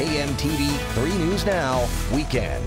KMTV 3 News Now Weekend.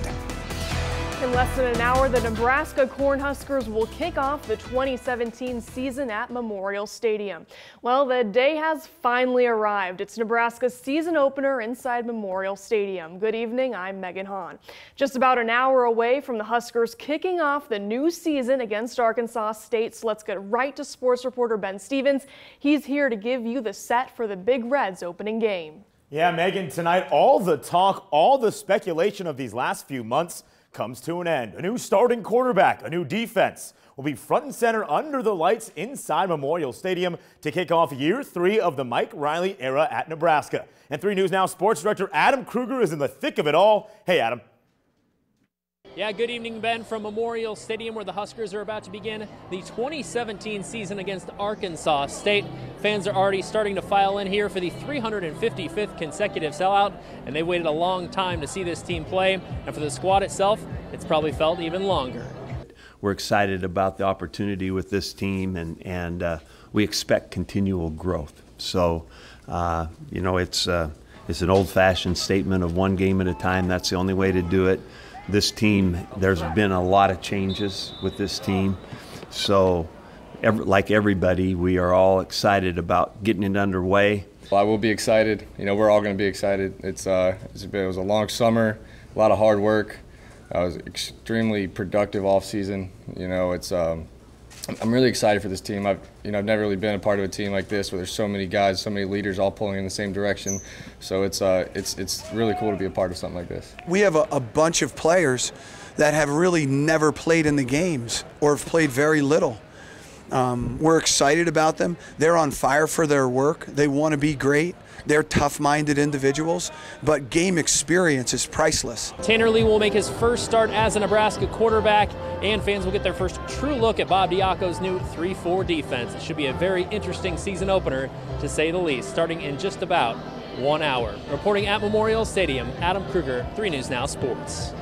In less than an hour, the Nebraska Cornhuskers will kick off the 2017 season at Memorial Stadium. Well, the day has finally arrived. It's Nebraska's season opener inside Memorial Stadium. Good evening, I'm Megan Hahn. Just about an hour away from the Huskers kicking off the new season against Arkansas State. So let's get right to sports reporter Ben Stevens. He's here to give you the set for the Big Reds opening game. Yeah, Megan, tonight all the talk, all the speculation of these last few months comes to an end. A new starting quarterback, a new defense will be front and center under the lights inside Memorial Stadium to kick off year 3 of the Mike Riley era at Nebraska. And 3 News Now sports director Adam Kruger is in the thick of it all. Hey, Adam. Yeah, good evening, Ben, from Memorial Stadium, where the Huskers are about to begin the 2017 season against Arkansas State. Fans are already starting to file in here for the 355th consecutive sellout, and they waited a long time to see this team play. And for the squad itself, it's probably felt even longer. We're excited about the opportunity with this team, and we expect continual growth. So, you know, it's an old-fashioned statement of one game at a time. That's the only way to do it. This team, there's been a lot of changes with this team. So, like everybody, we are all excited about getting it underway. Well, I will be excited. You know, we're all going to be excited. It was a long summer, a lot of hard work. It was extremely productive off season. You know, I'm really excited for this team. I've never really been a part of a team like this where there's so many guys, so many leaders all pulling in the same direction. So it's really cool to be a part of something like this. We have a bunch of players that have really never played in the games or have played very little. We're excited about them. They're on fire for their work. They want to be great. They're tough-minded individuals, but game experience is priceless. Tanner Lee will make his first start as a Nebraska quarterback, and fans will get their first true look at Bob Diaco's new 3-4 defense. It should be a very interesting season opener, to say the least, starting in just about 1 hour. Reporting at Memorial Stadium, Adam Kruger, 3 News Now Sports.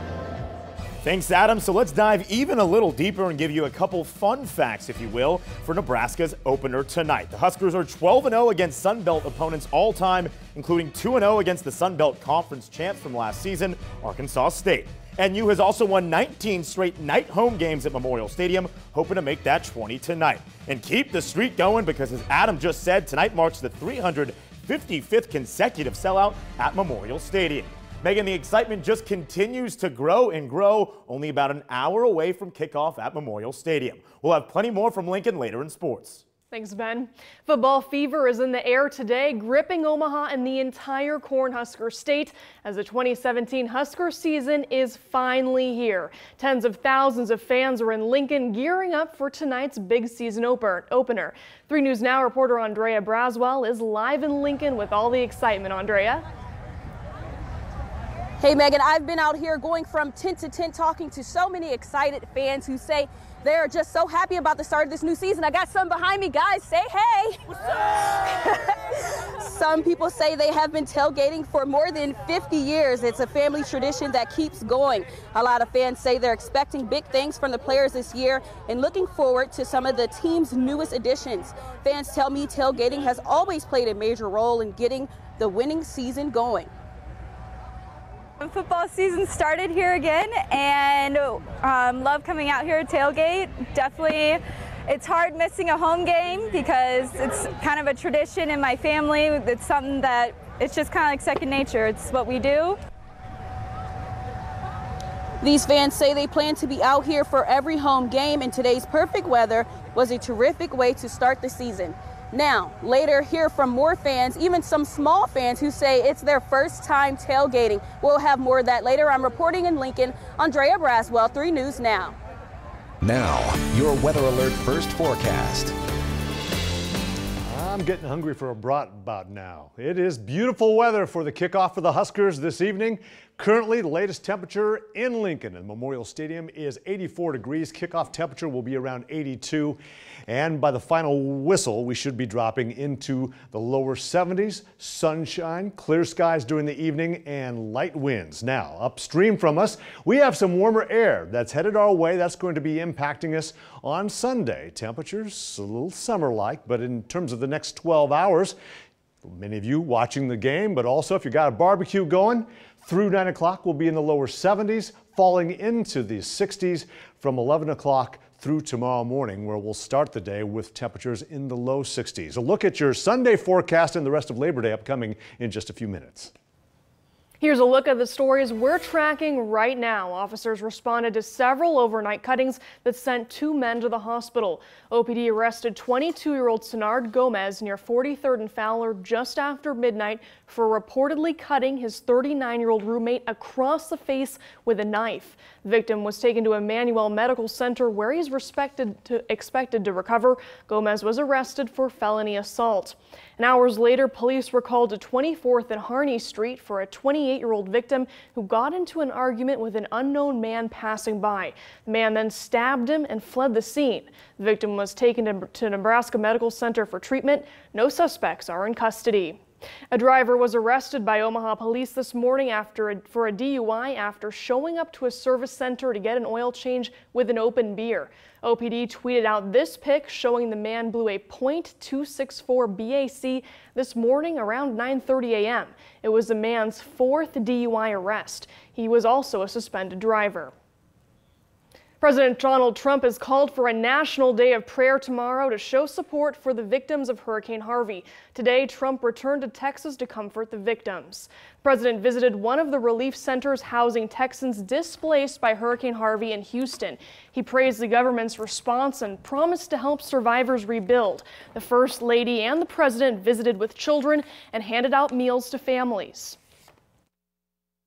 Thanks, Adam. So let's dive even a little deeper and give you a couple fun facts, if you will, for Nebraska's opener tonight. The Huskers are 12-0 against Sun Belt opponents all time, including 2-0 against the Sun Belt Conference champs from last season, Arkansas State. NU has also won 19 straight night home games at Memorial Stadium, hoping to make that 20 tonight. And keep the streak going because, as Adam just said, tonight marks the 355th consecutive sellout at Memorial Stadium. Megan, the excitement just continues to grow and grow, only about an hour away from kickoff at Memorial Stadium. We'll have plenty more from Lincoln later in sports. Thanks, Ben. Football fever is in the air today, gripping Omaha and the entire Cornhusker state as the 2017 Husker season is finally here. Tens of thousands of fans are in Lincoln gearing up for tonight's big season opener. 3 News Now reporter Andrea Braswell is live in Lincoln with all the excitement. Andrea? Hey Megan, I've been out here going from tent to tent talking to so many excited fans who say they're just so happy about the start of this new season. I got some behind me, guys. Say hey. What's up? Some people say they have been tailgating for more than 50 years. It's a family tradition that keeps going. A lot of fans say they're expecting big things from the players this year and looking forward to some of the team's newest additions. Fans tell me tailgating has always played a major role in getting the winning season going. Football season started here again, and love coming out here to tailgate. Definitely, it's hard missing a home game because it's kind of a tradition in my family. It's something that it's just kind of like second nature. It's what we do. These fans say they plan to be out here for every home game, and today's perfect weather was a terrific way to start the season. Now, later, hear from more fans, even some small fans who say it's their first time tailgating. We'll have more of that later. I'm reporting in Lincoln, Andrea Braswell, 3 News Now. Now, your weather alert first forecast. I'm getting hungry for a brat about now. It is beautiful weather for the kickoff for the Huskers this evening. Currently, the latest temperature in Lincoln and Memorial Stadium is 84 degrees. Kickoff temperature will be around 82. And by the final whistle, we should be dropping into the lower 70s. Sunshine, clear skies during the evening, and light winds. Now, upstream from us, we have some warmer air that's headed our way. That's going to be impacting us on Sunday. Temperatures a little summer-like, but in terms of the next 12 hours, Many of you watching the game, but also if you got a barbecue going, through 9 o'clock we'll be in the lower 70s, falling into the 60s from 11 o'clock through tomorrow morning, where we'll start the day with temperatures in the low 60s. A look at your Sunday forecast and the rest of Labor Day upcoming in just a few minutes. Here's a look at the stories we're tracking right now. Officers responded to several overnight cuttings that sent 2 men to the hospital. OPD arrested 22-year-old Senard Gomez near 43rd and Fowler just after midnight for reportedly cutting his 39-year-old roommate across the face with a knife. The victim was taken to Emmanuel Medical Center where he's expected to recover. Gomez was arrested for felony assault. And hours later, police were called to 24th and Harney Street for a 28-year-old victim who got into an argument with an unknown man passing by. The man then stabbed him and fled the scene. The victim was taken to Nebraska Medical Center for treatment. No suspects are in custody. A driver was arrested by Omaha police this morning for a DUI after showing up to a service center to get an oil change with an open beer. OPD tweeted out this pic showing the man blew a .264 BAC this morning around 9:30 a.m. It was the man's 4th DUI arrest. He was also a suspended driver. President Donald Trump has called for a national day of prayer tomorrow to show support for the victims of Hurricane Harvey. Today, Trump returned to Texas to comfort the victims. The president visited one of the relief centers housing Texans displaced by Hurricane Harvey in Houston. He praised the government's response and promised to help survivors rebuild. The First Lady and the president visited with children and handed out meals to families.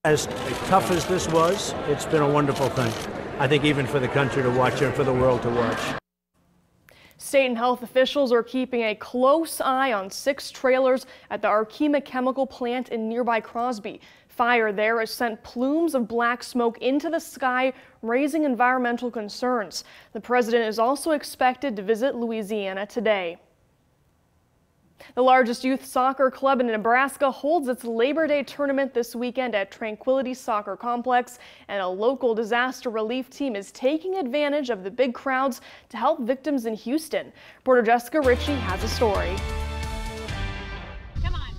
As tough as this was, it's been a wonderful thing. I think even for the country to watch and for the world to watch. State and health officials are keeping a close eye on 6 trailers at the Arkema chemical plant in nearby Crosby. Fire there has sent plumes of black smoke into the sky, raising environmental concerns. The president is also expected to visit Louisiana today. The largest youth soccer club in Nebraska holds its Labor Day tournament this weekend at Tranquility Soccer Complex, and a local disaster relief team is taking advantage of the big crowds to help victims in Houston. Reporter Jessica Ritchie has a story. Come on,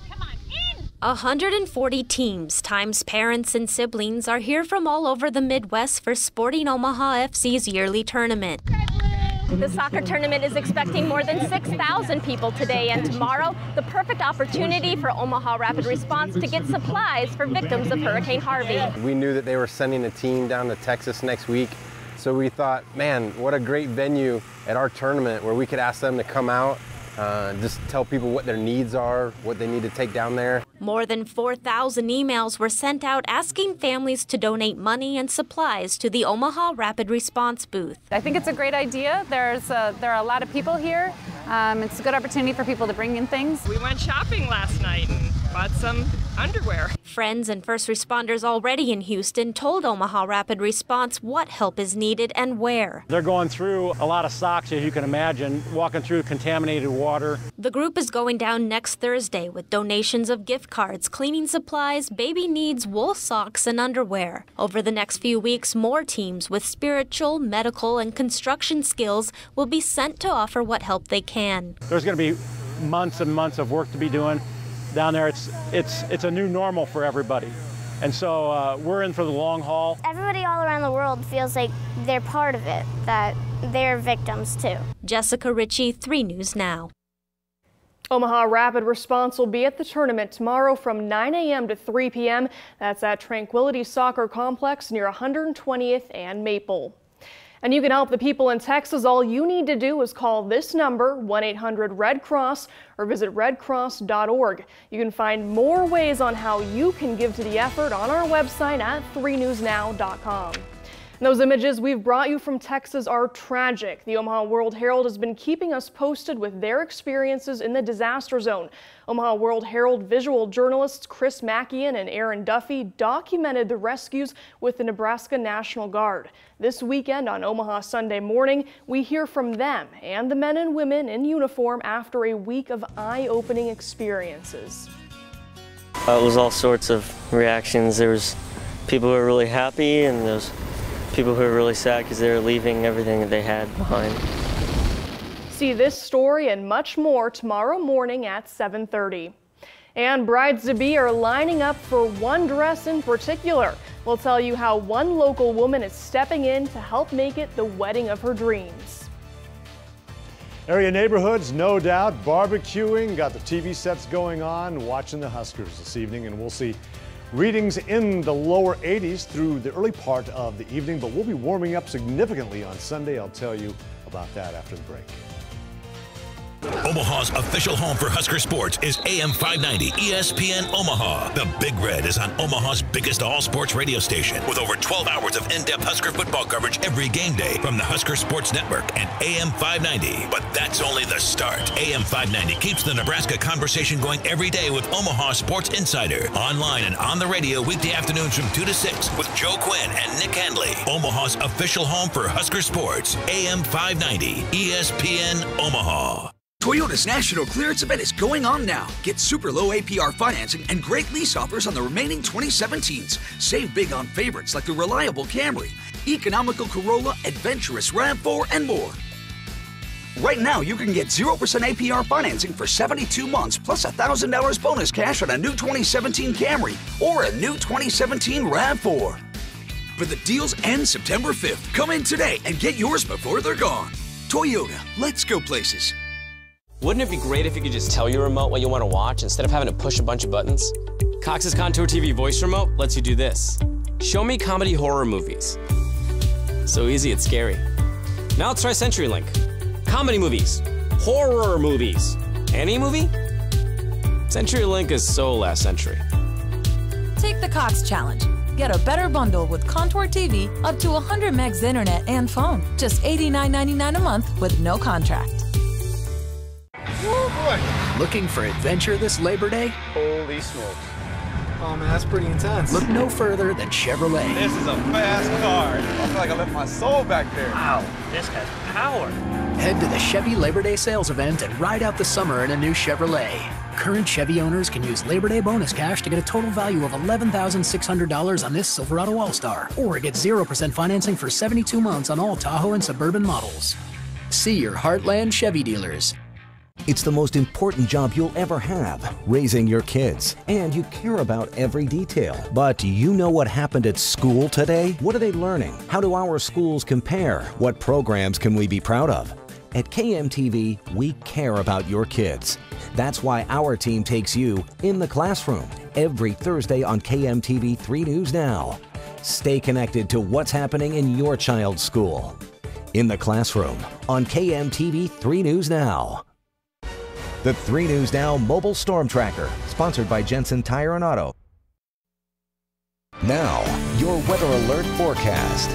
in! 140 teams times parents and siblings are here from all over the Midwest for Sporting Omaha FC's yearly tournament. The soccer tournament is expecting more than 6,000 people today and tomorrow. The perfect opportunity for Omaha Rapid Response to get supplies for victims of Hurricane Harvey. We knew that they were sending a team down to Texas next week, so we thought, man, what a great venue at our tournament where we could ask them to come out, just tell people what their needs are, what they need to take down there. More than 4,000 emails were sent out asking families to donate money and supplies to the Omaha Rapid Response booth. I think it's a great idea. There are a lot of people here. It's a good opportunity for people to bring in things. We went shopping last night and bought some underwear. Friends and first responders already in Houston told Omaha Rapid Response what help is needed and where. They're going through a lot of socks, as you can imagine, walking through contaminated water. The group is going down next Thursday with donations of gift cards, cleaning supplies, baby needs, wool socks, and underwear. Over the next few weeks, more teams with spiritual, medical, and construction skills will be sent to offer what help they can. There's going to be months and months of work to be doing down there. It's a new normal for everybody. And so we're in for the long haul. Everybody all around the world feels like they're part of it, that they're victims too. Jessica Ritchie, 3 News Now. Omaha Rapid Response will be at the tournament tomorrow from 9 a.m. to 3 p.m. That's at Tranquility Soccer Complex near 120th and Maple. And you can help the people in Texas. All you need to do is call this number, 1-800-RED-CROSS, or visit redcross.org. You can find more ways on how you can give to the effort on our website at 3newsnow.com. And those images we've brought you from Texas are tragic. The Omaha World-Herald has been keeping us posted with their experiences in the disaster zone. Omaha World-Herald visual journalists Chris Mackian and Aaron Duffy documented the rescues with the Nebraska National Guard. This weekend on Omaha Sunday Morning, we hear from them and the men and women in uniform after a week of eye-opening experiences. It was all sorts of reactions. There was people who were really happy, and there was people who are really sad because they're leaving everything that they had behind. See this story and much more tomorrow morning at 7:30. And brides-to-be are lining up for one dress in particular. We'll tell you how one local woman is stepping in to help make it the wedding of her dreams. Area neighborhoods, no doubt, barbecuing, got the TV sets going on, watching the Huskers this evening, and we'll see readings in the lower 80s through the early part of the evening, but we'll be warming up significantly on Sunday. I'll tell you about that after the break. Omaha's official home for Husker sports is AM 590 ESPN Omaha. The Big Red is on Omaha's biggest all-sports radio station with over 12 hours of in-depth Husker football coverage every game day from the Husker Sports Network and AM 590. But that's only the start. AM 590 keeps the Nebraska conversation going every day with Omaha Sports Insider. Online and on the radio weekday afternoons from 2 to 6 with Joe Quinn and Nick Handley. Omaha's official home for Husker sports. AM 590 ESPN Omaha. Toyota's National Clearance Event is going on now. Get super low APR financing and great lease offers on the remaining 2017s. Save big on favorites like the reliable Camry, economical Corolla, adventurous RAV4, and more. Right now, you can get 0% APR financing for 72 months plus $1,000 bonus cash on a new 2017 Camry or a new 2017 RAV4. But the deals end September 5th. Come in today and get yours before they're gone. Toyota, let's go places. Wouldn't it be great if you could just tell your remote what you want to watch instead of having to push a bunch of buttons? Cox's Contour TV voice remote lets you do this. Show me comedy horror movies. So easy, it's scary. Now let's try CenturyLink. Comedy movies. Horror movies. Any movie? CenturyLink is so last century. Take the Cox Challenge. Get a better bundle with Contour TV, up to 100 megs internet and phone. Just $89.99 a month with no contract. Oh boy. Looking for adventure this Labor Day? Holy smokes. Oh man, that's pretty intense. Look no further than Chevrolet. This is a fast car. I feel like I left my soul back there. Wow, this has power. Head to the Chevy Labor Day sales event and ride out the summer in a new Chevrolet. Current Chevy owners can use Labor Day bonus cash to get a total value of $11,600 on this Silverado All-Star, or get 0% financing for 72 months on all Tahoe and Suburban models. See your Heartland Chevy dealers. It's the most important job you'll ever have, raising your kids. And you care about every detail. But do you know what happened at school today? What are they learning? How do our schools compare? What programs can we be proud of? At KMTV, we care about your kids. That's why our team takes you in the classroom every Thursday on KMTV 3 News Now. Stay connected to what's happening in your child's school. In the classroom on KMTV 3 News Now. The 3 News Now Mobile Storm Tracker, sponsored by Jensen Tire and Auto. Now, your weather alert forecast.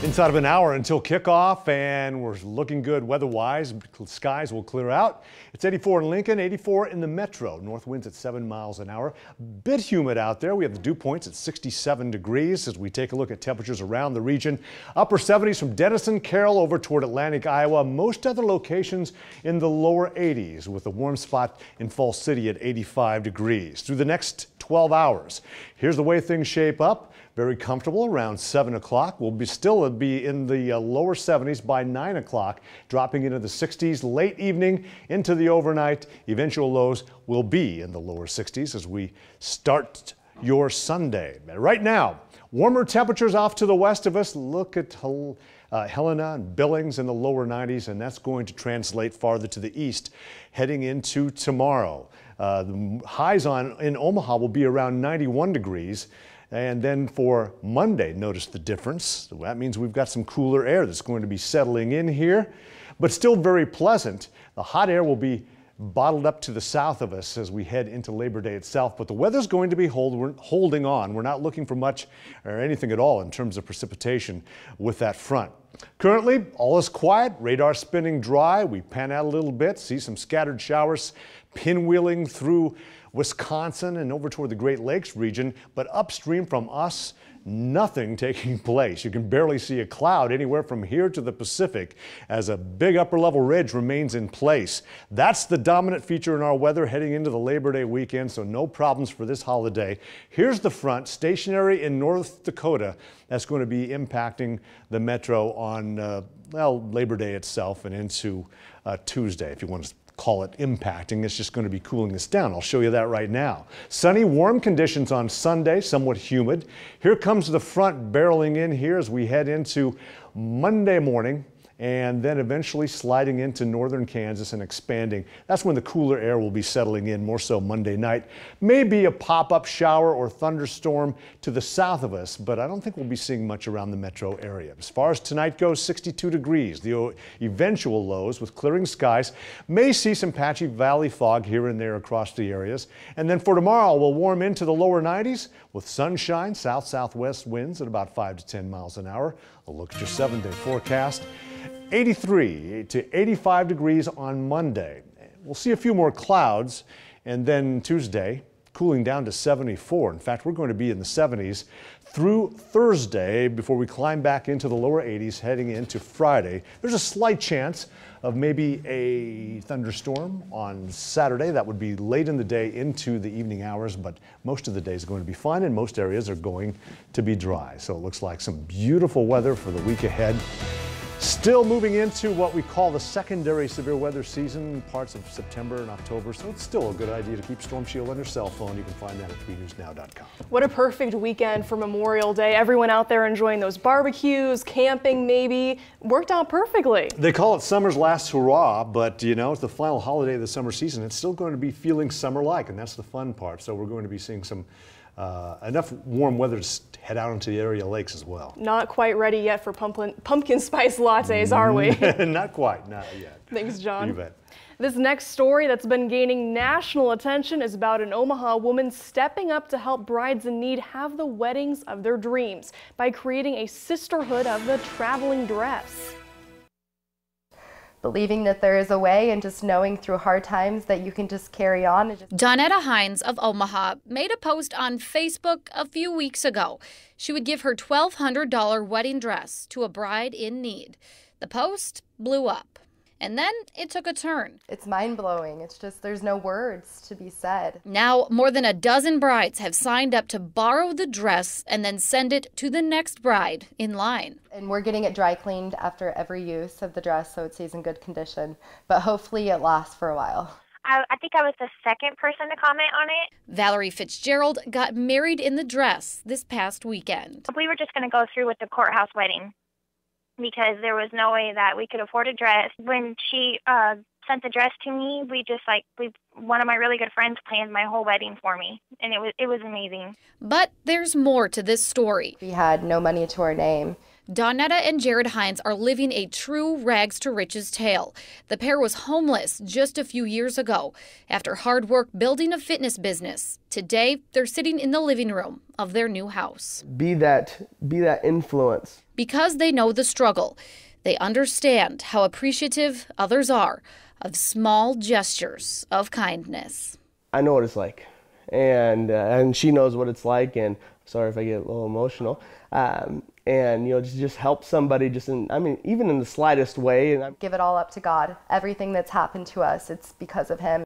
Inside of an hour until kickoff, and we're looking good weather-wise. Skies will clear out. It's 84 in Lincoln, 84 in the metro. North winds at 7 miles an hour. Bit humid out there. We have the dew points at 67 degrees as we take a look at temperatures around the region. Upper 70s from Denison, Carroll over toward Atlantic, Iowa. Most other locations in the lower 80s, with a warm spot in Falls City at 85 degrees. Through the next 12 hours, here's the way things shape up. Very comfortable around 7 o'clock. We'll still be in the lower 70s by 9 o'clock, dropping into the 60s late evening into the overnight. Eventual lows will be in the lower 60s as we start your Sunday. Right now, warmer temperatures off to the west of us. Look at Helena and Billings in the lower 90s, and that's going to translate farther to the east heading into tomorrow. The highs in Omaha will be around 91 degrees. And then for Monday, notice the difference. That means we've got some cooler air that's going to be settling in here, but still very pleasant. The hot air will be bottled up to the south of us as we head into Labor Day itself, but the weather's going to be holding on. We're not looking for much or anything at all in terms of precipitation with that front. Currently, all is quiet, radar spinning dry. We pan out a little bit, see some scattered showers pinwheeling through Wisconsin and over toward the Great Lakes region, but upstream from us, nothing taking place. You can barely see a cloud anywhere from here to the Pacific as a big upper level ridge remains in place. That's the dominant feature in our weather heading into the Labor Day weekend, so no problems for this holiday. Here's the front, stationary in North Dakota, that's going to be impacting the metro on Labor Day itself and into Tuesday, if you want to call it impacting. It's just going to be cooling us down. I'll show you that right now. Sunny, warm conditions on Sunday, somewhat humid. Here comes the front barreling in here as we head into Monday morning, and then eventually sliding into northern Kansas and expanding. That's when the cooler air will be settling in, more so Monday night. Maybe a pop-up shower or thunderstorm to the south of us, but I don't think we'll be seeing much around the metro area. As far as tonight goes, 62 degrees. The eventual lows with clearing skies. May see some patchy valley fog here and there across the areas. And then for tomorrow, we'll warm into the lower 90s with sunshine, south-southwest winds at about 5 to 10 miles an hour. A look at your 7-day forecast. 83 to 85 degrees on Monday. We'll see a few more clouds, and then Tuesday cooling down to 74. In fact, we're going to be in the 70s through Thursday before we climb back into the lower 80s heading into Friday. There's a slight chance of maybe a thunderstorm on Saturday. That would be late in the day into the evening hours, but most of the day is going to be fine and most areas are going to be dry. So it looks like some beautiful weather for the week ahead. Still moving into what we call the secondary severe weather season, parts of September and October, so it's still a good idea to keep Storm Shield on your cell phone. You can find that at 3newsnow.com. What a perfect weekend for Memorial Day. Everyone out there enjoying those barbecues, camping maybe, worked out perfectly. They call it summer's last hurrah, but you know, it's the final holiday of the summer season. It's still going to be feeling summer-like, and that's the fun part. So we're going to be seeing some enough warm weather to head out into the area lakes as well. Not quite ready yet for pumpkin spice lattes, are we? Not quite, not yet. Thanks, John. You bet. This next story that's been gaining national attention is about an Omaha woman stepping up to help brides in need have the weddings of their dreams by creating a sisterhood of the traveling dress. Believing that there is a way and just knowing through hard times that you can just carry on. And Donetta Hines of Omaha made a post on Facebook a few weeks ago. She would give her $1,200 wedding dress to a bride in need. The post blew up. And then it took a turn. It's mind-blowing. It's just there's no words to be said. Now, more than a dozen brides have signed up to borrow the dress and then send it to the next bride in line. And we're getting it dry cleaned after every use of the dress so it stays in good condition. But hopefully it lasts for a while. I think I was the second person to comment on it. Valerie Fitzgerald got married in the dress this past weekend. We were just going to go through with the courthouse wedding, because there was no way that we could afford a dress. When she sent the dress to me, one of my really good friends planned my whole wedding for me, and it was amazing. But there's more to this story. We had no money to our name. Donetta and Jared Hines are living a true rags to riches tale. The pair was homeless just a few years ago after hard work building a fitness business. Today, they're sitting in the living room of their new house. Be that influence. Because they know the struggle, they understand how appreciative others are of small gestures of kindness. I know what it's like, and she knows what it's like, and sorry if I get a little emotional. And you know, just help somebody, even in the slightest way. And give it all up to God. Everything that's happened to us, it's because of Him.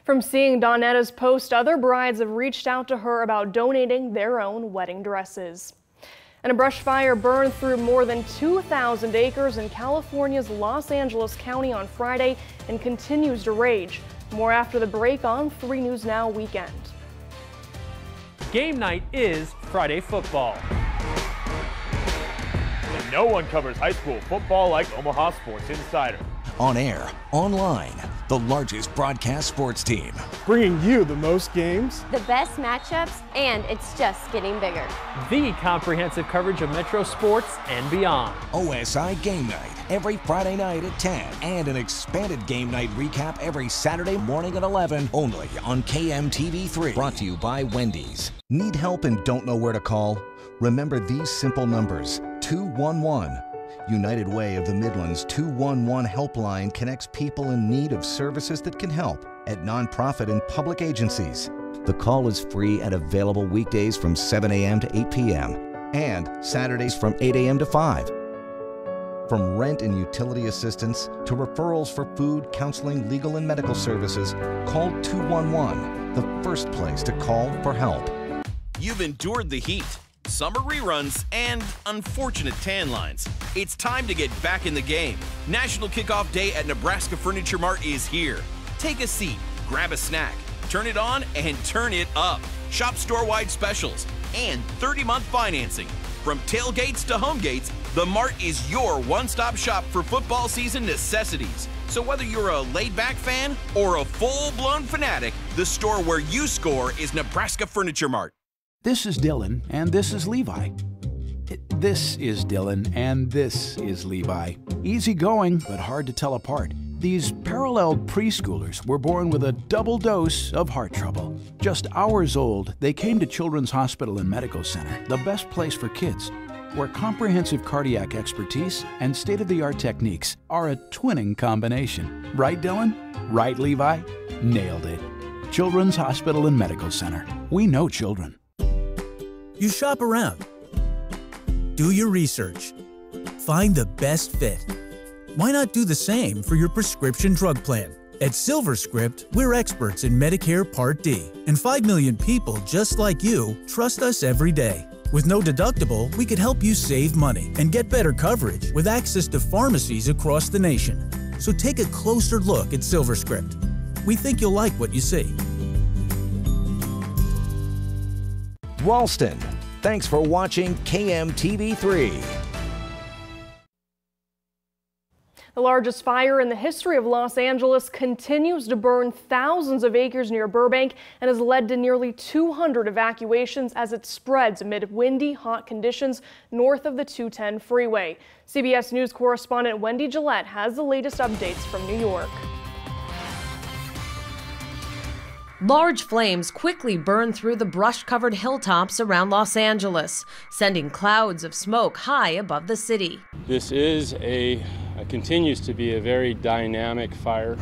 From seeing Donetta's post, other brides have reached out to her about donating their own wedding dresses. And a brush fire burned through more than 2,000 acres in California's Los Angeles County on Friday and continues to rage. More after the break on 3 News Now Weekend. Game night is Friday football. And no one covers high school football like Omaha Sports Insider. On air, online, the largest broadcast sports team. Bringing you the most games, the best matchups, and it's just getting bigger. The comprehensive coverage of Metro sports and beyond. OSI Game Night, every Friday night at 10, and an expanded game night recap every Saturday morning at 11, only on KMTV3. Brought to you by Wendy's. Need help and don't know where to call? Remember these simple numbers: 211. United Way of the Midlands 211 helpline connects people in need of services that can help at nonprofit and public agencies. The call is free and available weekdays from 7 a.m. to 8 p.m. and Saturdays from 8 a.m. to 5. From rent and utility assistance to referrals for food, counseling, legal, and medical services, call 211, the first place to call for help. You've endured the heat. summer reruns, and unfortunate tan lines. It's time to get back in the game. National Kickoff Day at Nebraska Furniture Mart is here. Take a seat, grab a snack, turn it on, and turn it up. Shop store-wide specials and 30-month financing. From tailgates to home gates, the Mart is your one-stop shop for football season necessities. So whether you're a laid-back fan or a full-blown fanatic, the store where you score is Nebraska Furniture Mart. This is Dylan, and this is Levi. This is Dylan, and this is Levi. Easygoing, but hard to tell apart. These paralleled preschoolers were born with a double dose of heart trouble. Just hours old, they came to Children's Hospital and Medical Center, the best place for kids, where comprehensive cardiac expertise and state-of-the-art techniques are a twinning combination. Right, Dylan? Right, Levi? Nailed it. Children's Hospital and Medical Center. We know children. You shop around. Do your research. Find the best fit. Why not do the same for your prescription drug plan? At SilverScript, we're experts in Medicare Part D, and 5 million people just like you trust us every day. With no deductible, we could help you save money and get better coverage with access to pharmacies across the nation. So take a closer look at SilverScript. We think you'll like what you see. Ralston, thanks for watching KMTV3. The largest fire in the history of Los Angeles continues to burn thousands of acres near Burbank and has led to nearly 200 evacuations as it spreads amid windy, hot conditions north of the 210 freeway. CBS News correspondent Wendy Gillette has the latest updates from New York. Large flames quickly burn through the brush-covered hilltops around Los Angeles, sending clouds of smoke high above the city. This is continues to be a very dynamic fire.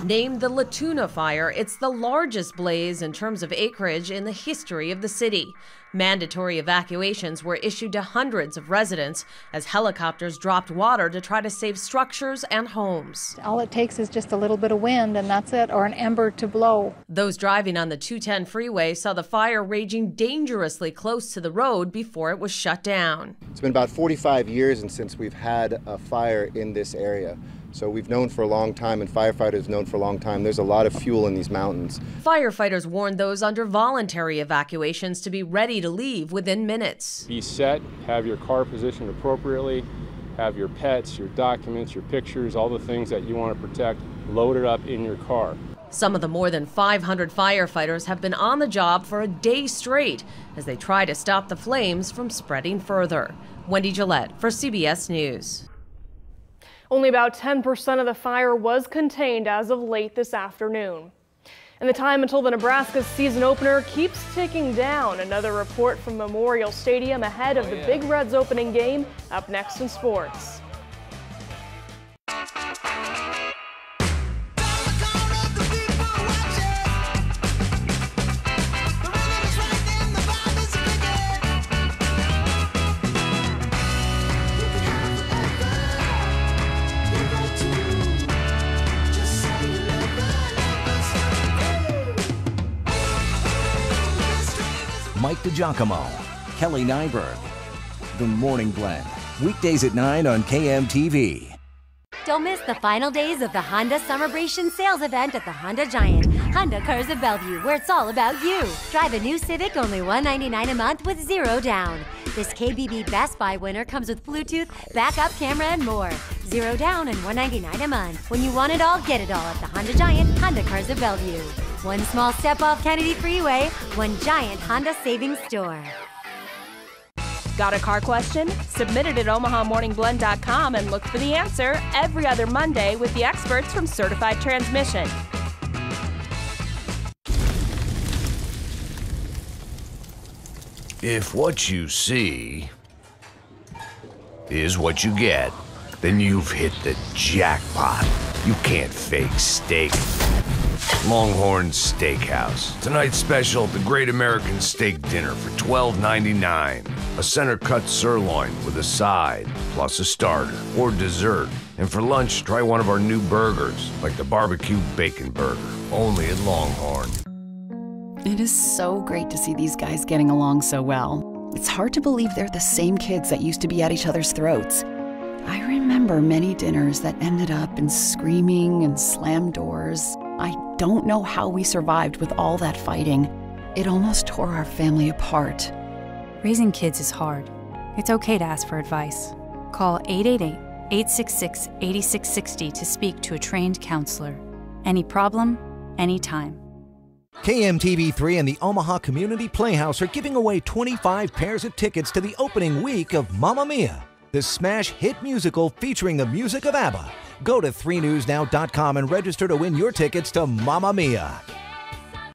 Named the La Tuna Fire, it's the largest blaze in terms of acreage in the history of the city. Mandatory evacuations were issued to hundreds of residents as helicopters dropped water to try to save structures and homes. All it takes is just a little bit of wind and that's it, or an ember to blow. Those driving on the 210 freeway saw the fire raging dangerously close to the road before it was shut down. It's been about 45 years since we've had a fire in this area. So we've known for a long time, and firefighters have known for a long time, there's a lot of fuel in these mountains. Firefighters warned those under voluntary evacuations to be ready to leave within minutes. Be set, have your car positioned appropriately, have your pets, your documents, your pictures, all the things that you want to protect loaded up in your car. Some of the more than 500 firefighters have been on the job for a day straight as they try to stop the flames from spreading further. Wendy Gillette for CBS News. Only about 10% of the fire was contained as of late this afternoon. And the time until the Nebraska season opener keeps ticking down. Another report from Memorial Stadium ahead of the Big Red's opening game up next in sports. Mike DiGiacomo, Kelly Nyberg. The Morning Blend, weekdays at 9 on KMTV. Don't miss the final days of the Honda Summerbration sales event at the Honda Giant, Honda Cars of Bellevue, where it's all about you. Drive a new Civic only $199 a month with $0 down. This KBB Best Buy winner comes with Bluetooth, backup camera, and more. $0 down and $199 a month. When you want it all, get it all at the Honda Giant, Honda Cars of Bellevue. One small step off Kennedy Freeway, one giant Honda savings store. Got a car question? Submit it at OmahaMorningBlend.com and look for the answer every other Monday with the experts from Certified Transmission. If what you see is what you get, then you've hit the jackpot. You can't fake steak. Longhorn Steakhouse. Tonight's special at the Great American Steak Dinner for $12.99. A center cut sirloin with a side, plus a starter or dessert. And for lunch, try one of our new burgers, like the barbecue bacon burger, only at Longhorn. It is so great to see these guys getting along so well. It's hard to believe they're the same kids that used to be at each other's throats. I remember many dinners that ended up in screaming and slammed doors. I don't know how we survived with all that fighting. It almost tore our family apart. Raising kids is hard. It's okay to ask for advice. Call 888-866-8660 to speak to a trained counselor. Any problem, anytime. KMTV3 and the Omaha Community Playhouse are giving away 25 pairs of tickets to the opening week of Mamma Mia, the smash hit musical featuring the music of ABBA. Go to 3newsnow.com and register to win your tickets to Mamma Mia.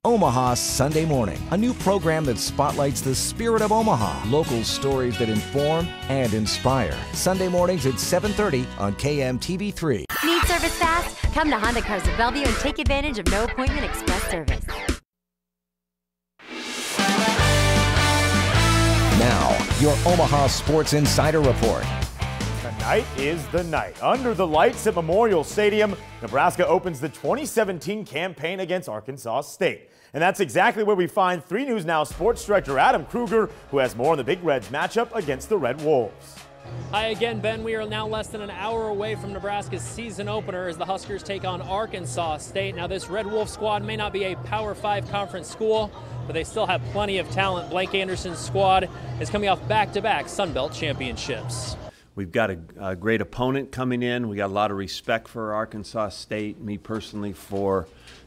Omaha Sunday Morning, a new program that spotlights the spirit of Omaha, local stories that inform and inspire. Sunday mornings at 7:30 on KMTV3. Need service fast? Come to Honda Cars of Bellevue and take advantage of no appointment express service. Now, your Omaha Sports Insider Report. Tonight is the night. Under the lights at Memorial Stadium, Nebraska opens the 2017 campaign against Arkansas State. And that's exactly where we find 3 News Now Sports Director Adam Kruger, who has more on the Big Reds matchup against the Red Wolves. Hi again, Ben. We are now less than an hour away from Nebraska's season opener as the Huskers take on Arkansas State. Now, this Red Wolf squad may not be a Power 5 conference school, but they still have plenty of talent. Blake Anderson's squad is coming off back-to-back Sun Belt championships. We've got a great opponent coming in. We got a lot of respect for Arkansas State, me personally, for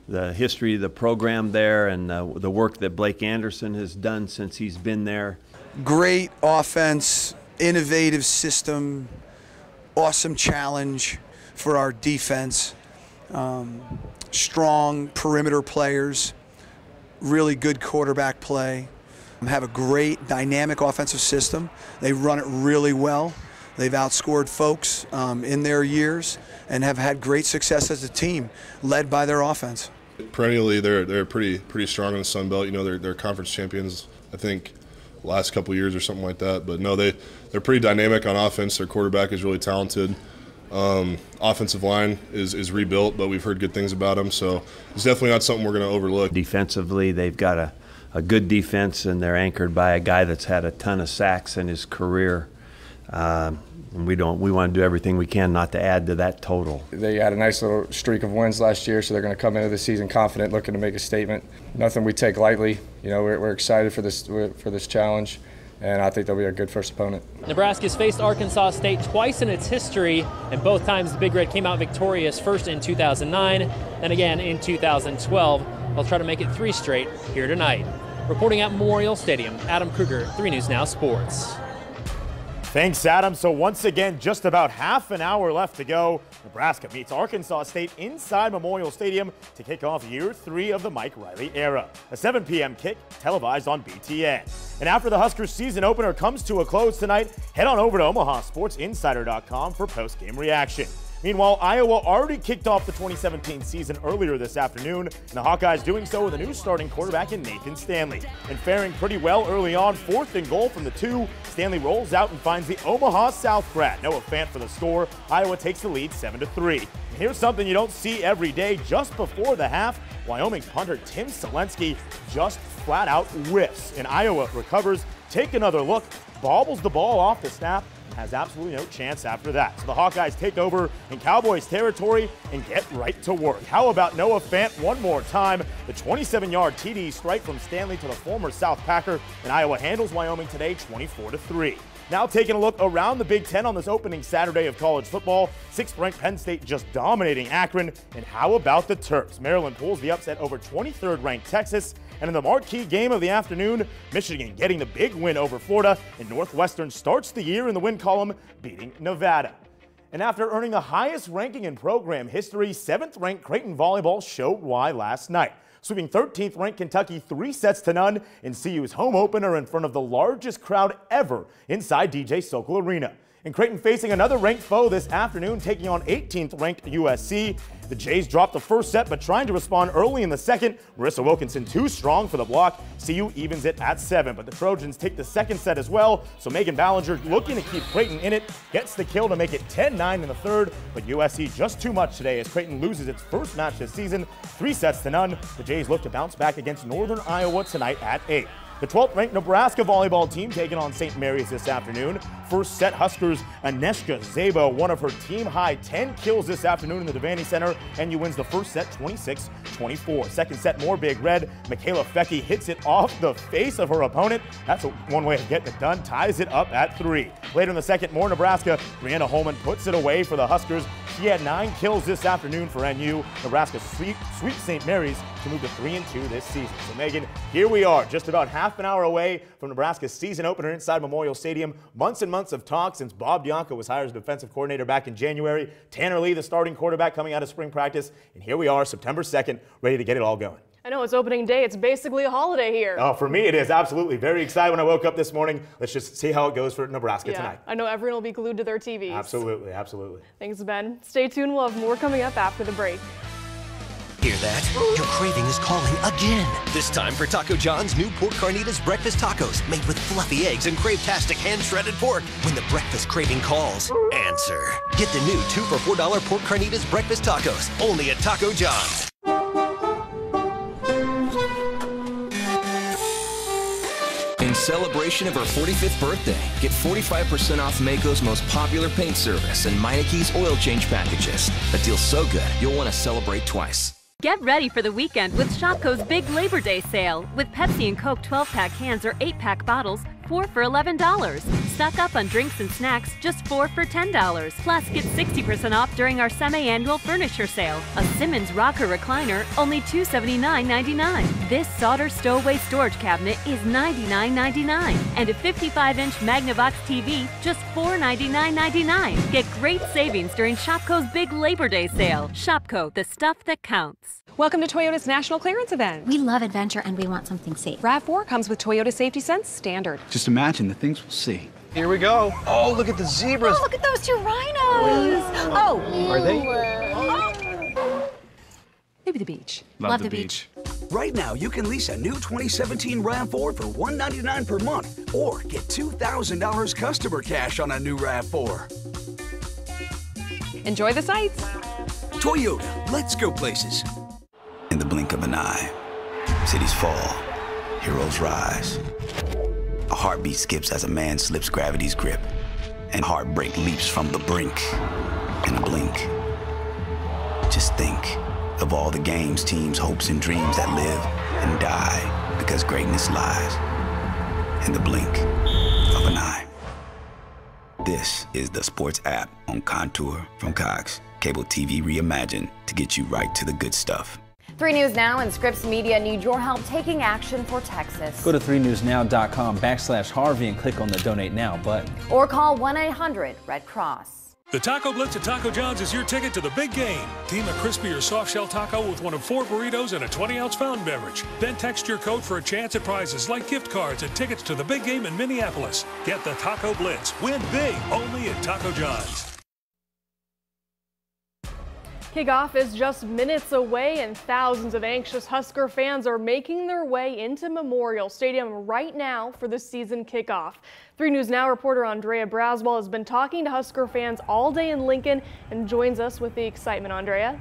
the history of the program there and the work that Blake Anderson has done since he's been there. Great offense, innovative system, awesome challenge for our defense, strong perimeter players, really good quarterback play, have a great dynamic offensive system. They run it really well. They've outscored folks in their years and have had great success as a team, led by their offense. Perennially, they're pretty strong in the Sun Belt. You know, they're conference champions, I think, last couple years or something like that. But no, they're pretty dynamic on offense. Their quarterback is really talented. Offensive line is rebuilt, but we've heard good things about them. So it's definitely not something we're going to overlook. Defensively, they've got a good defense, and they're anchored by a guy that's had a ton of sacks in his career. And we want to do everything we can not to add to that total. They had a nice little streak of wins last year, so they're going to come into the season confident, looking to make a statement. Nothing we take lightly. You know, we're excited for this challenge, and I think they'll be a good first opponent. Nebraska's faced Arkansas State twice in its history, and both times the Big Red came out victorious, first in 2009, then again in 2012. They'll try to make it 3 straight here tonight. Reporting at Memorial Stadium, Adam Kruger, 3 News Now Sports. Thanks, Adam. So once again, just about half an hour left to go. Nebraska meets Arkansas State inside Memorial Stadium to kick off year 3 of the Mike Riley era. A 7 p.m. kick televised on BTN. And after the Huskers season opener comes to a close tonight, head on over to OmahaSportsInsider.com for post-game reaction. Meanwhile, Iowa already kicked off the 2017 season earlier this afternoon, and the Hawkeyes doing so with a new starting quarterback in Nathan Stanley. And faring pretty well early on, 4th and goal from the 2, Stanley rolls out and finds the Omaha South grad. Noah Fant for the score. Iowa takes the lead 7-3. And here's something you don't see every day. Just before the half, Wyoming's punter Tim Selensky just flat out riffs, and Iowa recovers. Take another look, bobbles the ball off the snap, has absolutely no chance after that. So the Hawkeyes take over in Cowboys territory and get right to work. How about Noah Fant one more time? The 27-yard TD strike from Stanley to the former South Packer, and Iowa handles Wyoming today 24-3. Now taking a look around the Big Ten on this opening Saturday of college football. 6th-ranked Penn State just dominating Akron. And how about the Terps? Maryland pulls the upset over 23rd-ranked Texas. And in the marquee game of the afternoon, Michigan getting the big win over Florida. And Northwestern starts the year in the win column, beating Nevada. And after earning the highest ranking in program history, 7th-ranked Creighton volleyball showed why last night, sweeping 13th-ranked Kentucky 3-0 in CU's home opener in front of the largest crowd ever inside DJ Sokol Arena. And Creighton facing another ranked foe this afternoon, taking on 18th-ranked USC. The Jays dropped the first set, but trying to respond early in the second. Marissa Wilkinson too strong for the block. CU evens it at 7, but the Trojans take the second set as well. So Megan Ballinger, looking to keep Creighton in it, gets the kill to make it 10-9 in the third. But USC just too much today as Creighton loses its first match this season, 3-0. The Jays look to bounce back against Northern Iowa tonight at 8. The 12th ranked Nebraska volleyball team taking on St. Mary's this afternoon. First set, Huskers Aneshka Zabo, one of her team high 10 kills this afternoon in the Devaney Center. NU wins the first set 26-24. Second set, more Big Red. Michaela Fecky hits it off the face of her opponent. That's one way of getting it done. Ties it up at 3. Later in the second, more Nebraska. Brianna Holman puts it away for the Huskers. She had 9 kills this afternoon for NU. Nebraska sweeps St. Mary's to move to 3-2 this season. So Megan, here we are, just about half an hour away from Nebraska's season opener inside Memorial Stadium. Months and months of talk since Bob Bianco was hired as defensive coordinator back in January. Tanner Lee, the starting quarterback, coming out of spring practice. And here we are, September 2nd, ready to get it all going. I know it's opening day. It's basically a holiday here. Oh, for me it is, absolutely. Very excited when I woke up this morning. Let's just see how it goes for Nebraska tonight. I know everyone will be glued to their TVs. Absolutely, absolutely. Thanks, Ben. Stay tuned. We'll have more coming up after the break. Hear that? Your craving is calling again. This time for Taco John's new Pork Carnitas Breakfast Tacos, made with fluffy eggs and crave-tastic hand-shredded pork. When the breakfast craving calls, answer. Get the new 2 for $4 Pork Carnitas Breakfast Tacos, only at Taco John's. In celebration of her 45th birthday, get 45% off Maaco's most popular paint service and Meineke's oil change packages. A deal so good, you'll want to celebrate twice. Get ready for the weekend with Shopko's big Labor Day sale. With Pepsi and Coke 12-pack cans or 8-pack bottles, 4 for $11. Stock up on drinks and snacks, just 4 for $10. Plus, get 60% off during our semi-annual furniture sale. A Simmons rocker recliner, only $279.99. This solder stowaway storage cabinet is $99.99. And a 55-inch Magnavox TV, just $499.99. Get great savings during Shopko's big Labor Day sale. Shopko, the stuff that counts. Welcome to Toyota's National Clearance Event. We love adventure and we want something safe. RAV4 comes with Toyota Safety Sense Standard. Just imagine the things we'll see. Here we go. Oh, look at the zebras. Oh, look at those 2 rhinos. Oh. Are they? Oh. Maybe the beach. Love the beach. Right now, you can lease a new 2017 RAV4 for $199 per month or get $2,000 customer cash on a new RAV4. Enjoy the sights. Toyota, let's go places. In the blink of an eye, cities fall, heroes rise. A heartbeat skips as a man slips gravity's grip, and heartbreak leaps from the brink in a blink. Just think of all the games, teams, hopes, and dreams that live and die because greatness lies in the blink of an eye. This is the sports app on Contour from Cox. Cable TV reimagined to get you right to the good stuff. 3 News Now and Scripps Media need your help taking action for Texas. Go to 3newsnow.com/Harvey and click on the Donate Now button. Or call 1-800-RED Cross. The Taco Blitz at Taco John's is your ticket to the big game. Team a crispy or soft shell taco with one of 4 burritos and a 20-ounce fountain beverage. Then text your code for a chance at prizes like gift cards and tickets to the big game in Minneapolis. Get the Taco Blitz. Win big only at Taco John's. Kickoff is just minutes away and thousands of anxious Husker fans are making their way into Memorial Stadium right now for the season kickoff. 3 News Now reporter Andrea Braswell has been talking to Husker fans all day in Lincoln and joins us with the excitement. Andrea?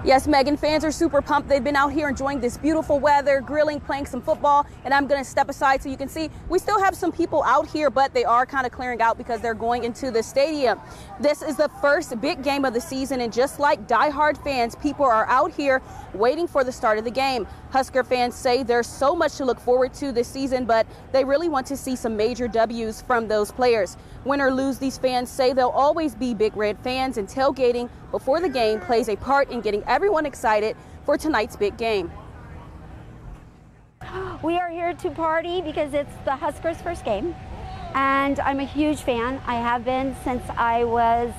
Yes, Megan, fans are super pumped. They've been out here enjoying this beautiful weather, grilling, playing some football, and I'm going to step aside so you can see we still have some people out here, but they are kind of clearing out because they're going into the stadium. This is the first big game of the season, and just like diehard fans, people are out here waiting for the start of the game. Husker fans say there's so much to look forward to this season, but they really want to see some major W's from those players. Win or lose, these fans say they'll always be Big Red fans, and tailgating before the game plays a part in getting everyone excited for tonight's big game. We are here to party because it's the Huskers' first game, and I'm a huge fan. I have been since I was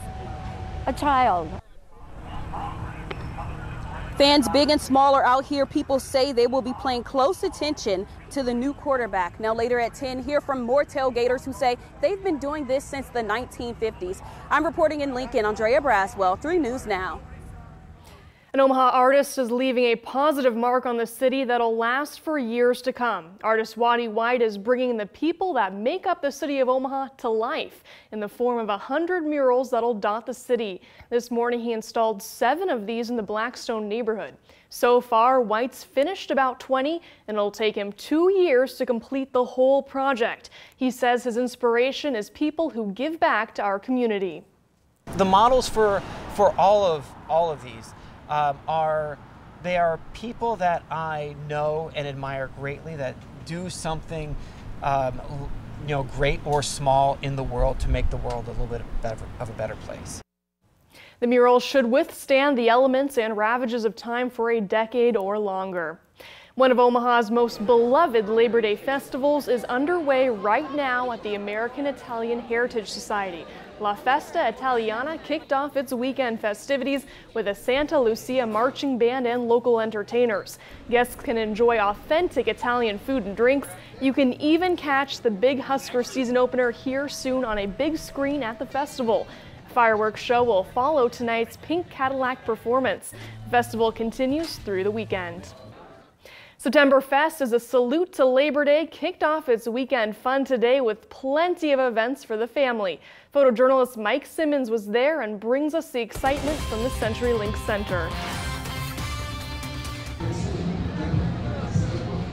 a child. Fans big and small are out here. People say they will be paying close attention to the new quarterback. Now later at 10, hear from more tailgaters who say they've been doing this since the 1950s. I'm reporting in Lincoln, Andrea Braswell, 3 News Now. An Omaha artist is leaving a positive mark on the city that'll last for years to come. Artist Waddy White is bringing the people that make up the city of Omaha to life in the form of 100 murals that'll dot the city. This morning he installed 7 of these in the Blackstone neighborhood. So far, White's finished about 20, and it'll take him 2 years to complete the whole project. He says his inspiration is people who give back to our community. The models for all of these are people that I know and admire greatly, that do something great or small in the world to make the world a little bit of a better place. The murals should withstand the elements and ravages of time for a decade or longer. One of Omaha's most beloved Labor Day festivals is underway right now at the American Italian Heritage Society. La Festa Italiana kicked off its weekend festivities with a Santa Lucia marching band and local entertainers. Guests can enjoy authentic Italian food and drinks. You can even catch the big Husker season opener here soon on a big screen at the festival. A fireworks show will follow tonight's Pink Cadillac performance. The festival continues through the weekend. September Fest is a salute to Labor Day, kicked off its weekend fun today with plenty of events for the family. Photojournalist Mike Simmons was there and brings us the excitement from the CenturyLink Center.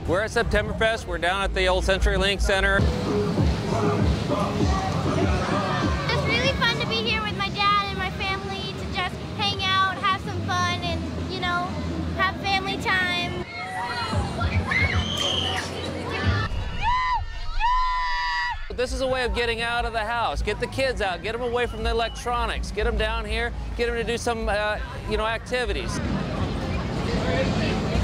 We're at September Fest. We're down at the old CenturyLink Center. It's really fun to be here with my dad and my family to just hang out, have some fun, and, have family time. This is a way of getting out of the house. Get the kids out, get them away from the electronics, get them down here, get them to do some, activities.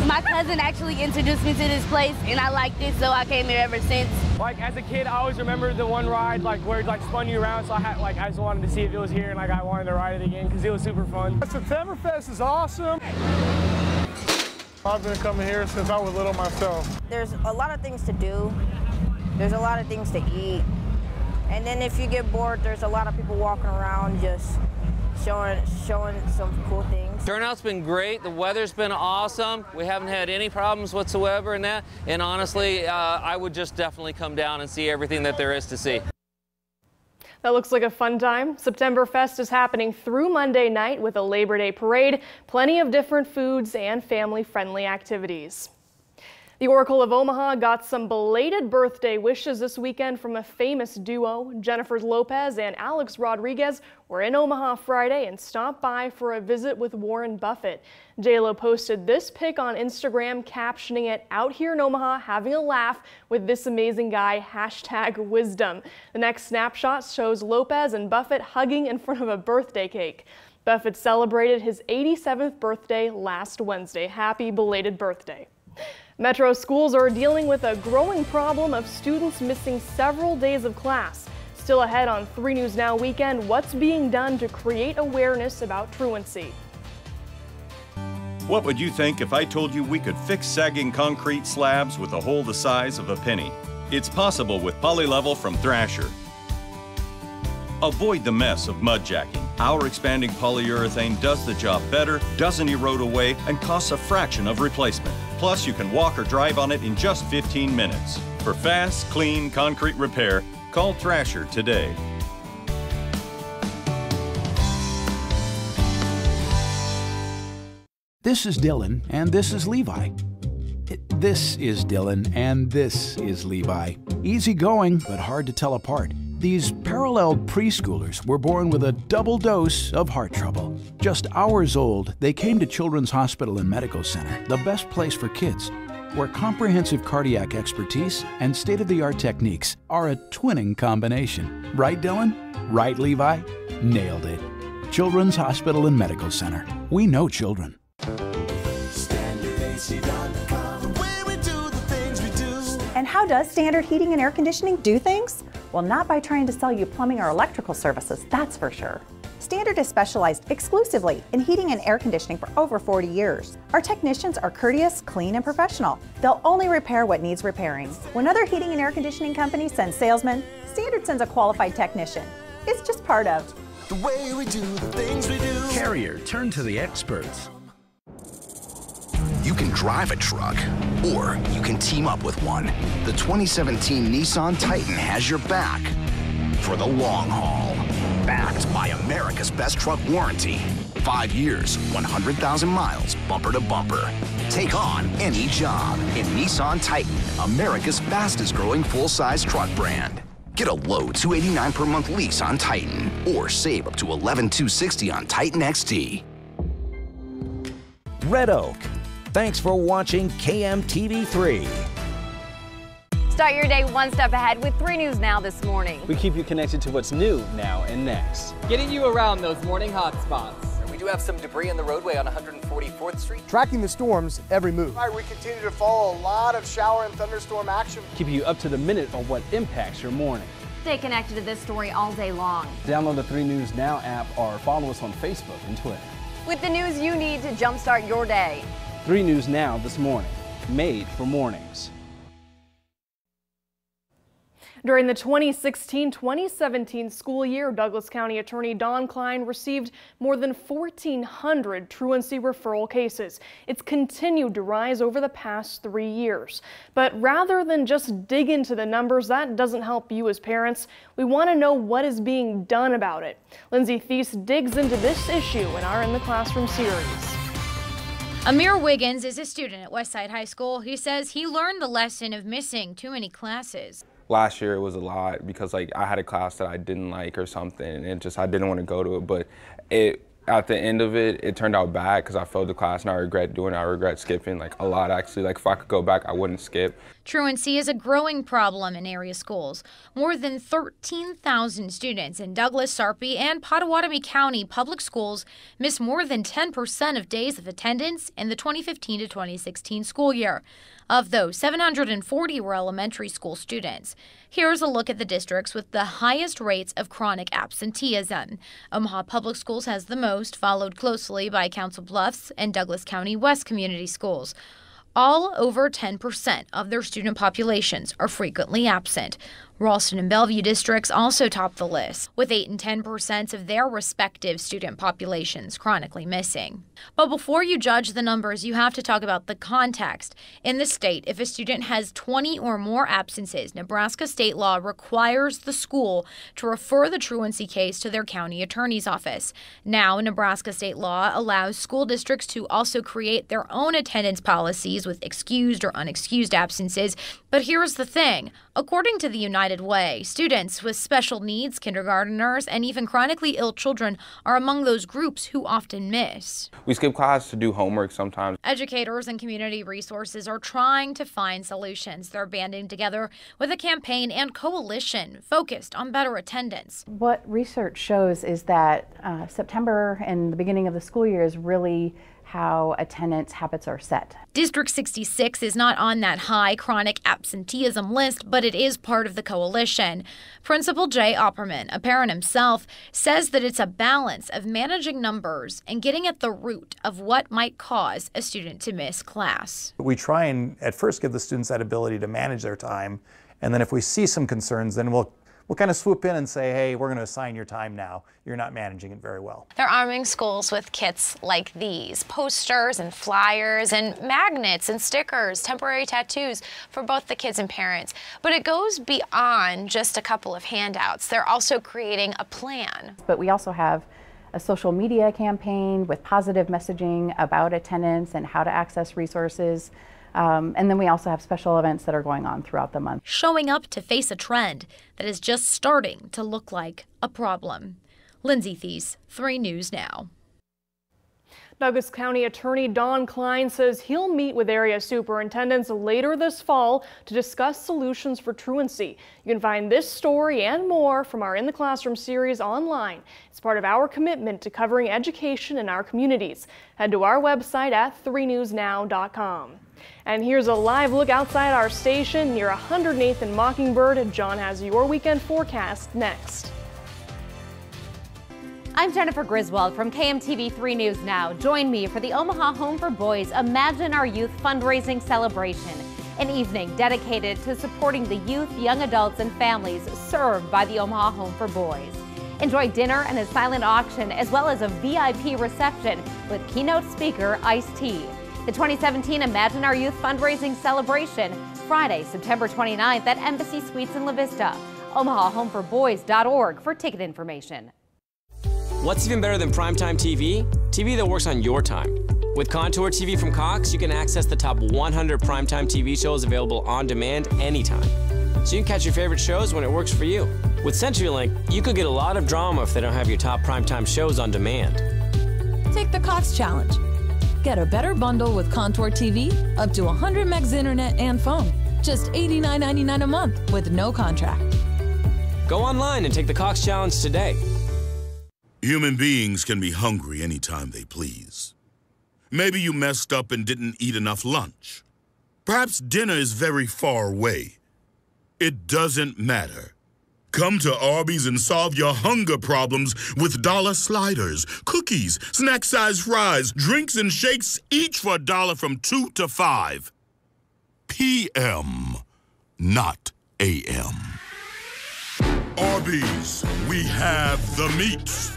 My cousin actually introduced me to this place, and I liked it, so I came here ever since. Like, as a kid, I always remember the one ride, where it, spun you around, so I just wanted to see if it was here, and, I wanted to ride it again, because it was super fun. Septemberfest is awesome. I've been coming here since I was little myself. There's a lot of things to do. There's a lot of things to eat. And then if you get bored, there's a lot of people walking around just showing some cool things. Turnout's been great. The weather's been awesome. We haven't had any problems whatsoever in that. And honestly, I would just definitely come down and see everything that there is to see. That looks like a fun time. September Fest is happening through Monday night with a Labor Day parade, plenty of different foods and family-friendly activities. The Oracle of Omaha got some belated birthday wishes this weekend from a famous duo. Jennifer Lopez and Alex Rodriguez were in Omaha Friday and stopped by for a visit with Warren Buffett. J-Lo posted this pic on Instagram, captioning it, "Out here in Omaha having a laugh with this amazing guy, #wisdom." The next snapshot shows Lopez and Buffett hugging in front of a birthday cake. Buffett celebrated his 87th birthday last Wednesday. Happy belated birthday. Metro schools are dealing with a growing problem of students missing several days of class. Still ahead on 3 News Now Weekend, what's being done to create awareness about truancy? What would you think if I told you we could fix sagging concrete slabs with a hole the size of a penny? It's possible with Polylevel from Thrasher. Avoid the mess of mud jacking. Our expanding polyurethane does the job better, doesn't erode away, and costs a fraction of replacement. Plus, you can walk or drive on it in just 15 minutes. For fast, clean concrete repair, call Thrasher today. This is Dylan, and this is Levi. This is Dylan, and this is Levi. Easygoing, but hard to tell apart. These paralleled preschoolers were born with a double dose of heart trouble. Just hours old, they came to Children's Hospital and Medical Center, the best place for kids, where comprehensive cardiac expertise and state-of-the-art techniques are a twinning combination. Right, Dylan? Right, Levi? Nailed it. Children's Hospital and Medical Center. We know children. And how does Standard Heating and Air Conditioning do things? Well, not by trying to sell you plumbing or electrical services, that's for sure. Standard has specialized exclusively in heating and air conditioning for over 40 years. Our technicians are courteous, clean, and professional. They'll only repair what needs repairing. When other heating and air conditioning companies send salesmen, Standard sends a qualified technician. It's just part of the way we do the things we do. Carrier, turn to the experts. You can drive a truck, or you can team up with one. The 2017 Nissan Titan has your back for the long haul. Backed by America's Best Truck Warranty. 5 years, 100,000 miles, bumper to bumper. Take on any job in Nissan Titan, America's fastest growing full-size truck brand. Get a low $289 per month lease on Titan, or save up to $11,260 on Titan XT. Red Oak. Thanks for watching KMTV3. Start your day one step ahead with 3 News Now this morning. We keep you connected to what's new now and next. Getting you around those morning hotspots. We do have some debris in the roadway on 144th Street. Tracking the storms every move. We continue to follow a lot of shower and thunderstorm action. Keep you up to the minute on what impacts your morning. Stay connected to this story all day long. Download the 3 News Now app or follow us on Facebook and Twitter. With the news you need to jumpstart your day. 3 News Now this morning, made for mornings. During the 2016-2017 school year, Douglas County Attorney Don Klein received more than 1,400 truancy referral cases. It's continued to rise over the past 3 years. But rather than just dig into the numbers, that doesn't help you as parents. We want to know what is being done about it. Lindsay Thies digs into this issue in our In the Classroom series. Amir Wiggins is a student at Westside High School. He says he learned the lesson of missing too many classes. Last year it was a lot because I had a class that I didn't like or something, and I didn't want to go to it. But at the end of it, it turned out bad because I failed the class and I regret doing it. I regret skipping a lot actually. If I could go back, I wouldn't skip. Truancy is a growing problem in area schools. More than 13,000 students in Douglas, Sarpy, and Pottawatomie County public schools miss more than 10% of days of attendance in the 2015 to 2016 school year. Of those, 740 were elementary school students. Here's a look at the districts with the highest rates of chronic absenteeism. Omaha Public Schools has the most, followed closely by Council Bluffs and Douglas County West Community Schools. All over 10% of their student populations are frequently absent. Ralston and Bellevue districts also top the list, with 8 and 10% of their respective student populations chronically missing. But before you judge the numbers, you have to talk about the context. In the state, if a student has 20 or more absences, Nebraska state law requires the school to refer the truancy case to their county attorney's office. Now, Nebraska state law allows school districts to also create their own attendance policies with excused or unexcused absences. But here's the thing. According to the United Way, students with special needs, kindergarteners, and even chronically ill children are among those groups who often miss. We skip class to do homework sometimes. Educators and community resources are trying to find solutions. They're banding together with a campaign and coalition focused on better attendance. What research shows is that September and the beginning of the school year is really how attendance habits are set. District 66 is not on that high chronic absenteeism list, but it is part of the coalition. Principal Jay Opperman, a parent himself, says that it's a balance of managing numbers and getting at the root of what might cause a student to miss class. We try and at first give the students that ability to manage their time, and then if we see some concerns, then we'll kind of swoop in and say, hey, we're going to assign your time now. You're not managing it very well. They're arming schools with kits like these, posters and flyers and magnets and stickers, temporary tattoos for both the kids and parents. But it goes beyond just a couple of handouts. They're also creating a plan. But we also have a social media campaign with positive messaging about attendance and how to access resources. And then we also have special events that are going on throughout the month. Showing up to face a trend that is just starting to look like a problem. Lindsay Thies, 3 News Now. Douglas County Attorney Don Klein says he'll meet with area superintendents later this fall to discuss solutions for truancy. You can find this story and more from our In the Classroom series online. It's part of our commitment to covering education in our communities. Head to our website at 3newsnow.com. And here's a live look outside our station near 108th and Mockingbird. John has your weekend forecast next. I'm Jennifer Griswold from KMTV 3 News Now. Join me for the Omaha Home for Boys Imagine Our Youth fundraising celebration, an evening dedicated to supporting the youth, young adults, and families served by the Omaha Home for Boys. Enjoy dinner and a silent auction, as well as a VIP reception with keynote speaker Ice-T. The 2017 Imagine Our Youth fundraising celebration, Friday, September 29th at Embassy Suites in La Vista. OMAHAHomeforBoys.org for ticket information. What's even better than primetime TV? TV that works on your time. With Contour TV from Cox, you can access the top 100 primetime TV shows available on demand anytime. So you can catch your favorite shows when it works for you. With CenturyLink, you could get a lot of drama if they don't have your top primetime shows on demand. Take the Cox Challenge. Get a better bundle with Contour TV, up to 100 megs internet and phone. Just $89.99 a month with no contract. Go online and take the Cox Challenge today. Human beings can be hungry anytime they please. Maybe you messed up and didn't eat enough lunch. Perhaps dinner is very far away. It doesn't matter. Come to Arby's and solve your hunger problems with dollar sliders, cookies, snack-sized fries, drinks and shakes, each for $1 from 2 to 5 p.m., not a.m. Arby's, we have the meats.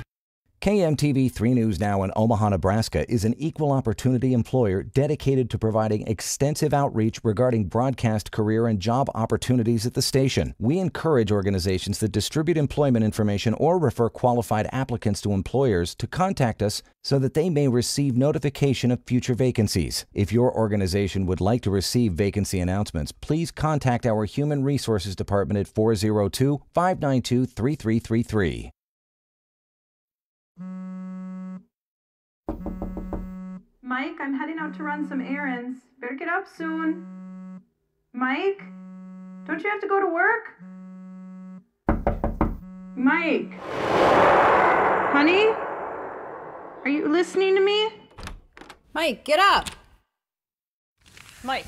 KMTV 3 News Now in Omaha, Nebraska is an equal opportunity employer dedicated to providing extensive outreach regarding broadcast career and job opportunities at the station. We encourage organizations that distribute employment information or refer qualified applicants to employers to contact us so that they may receive notification of future vacancies. If your organization would like to receive vacancy announcements, please contact our Human Resources Department at 402-592-3333. Mike, I'm heading out to run some errands. Better get up soon. Mike, don't you have to go to work? Mike, honey, are you listening to me? Mike, get up. Mike,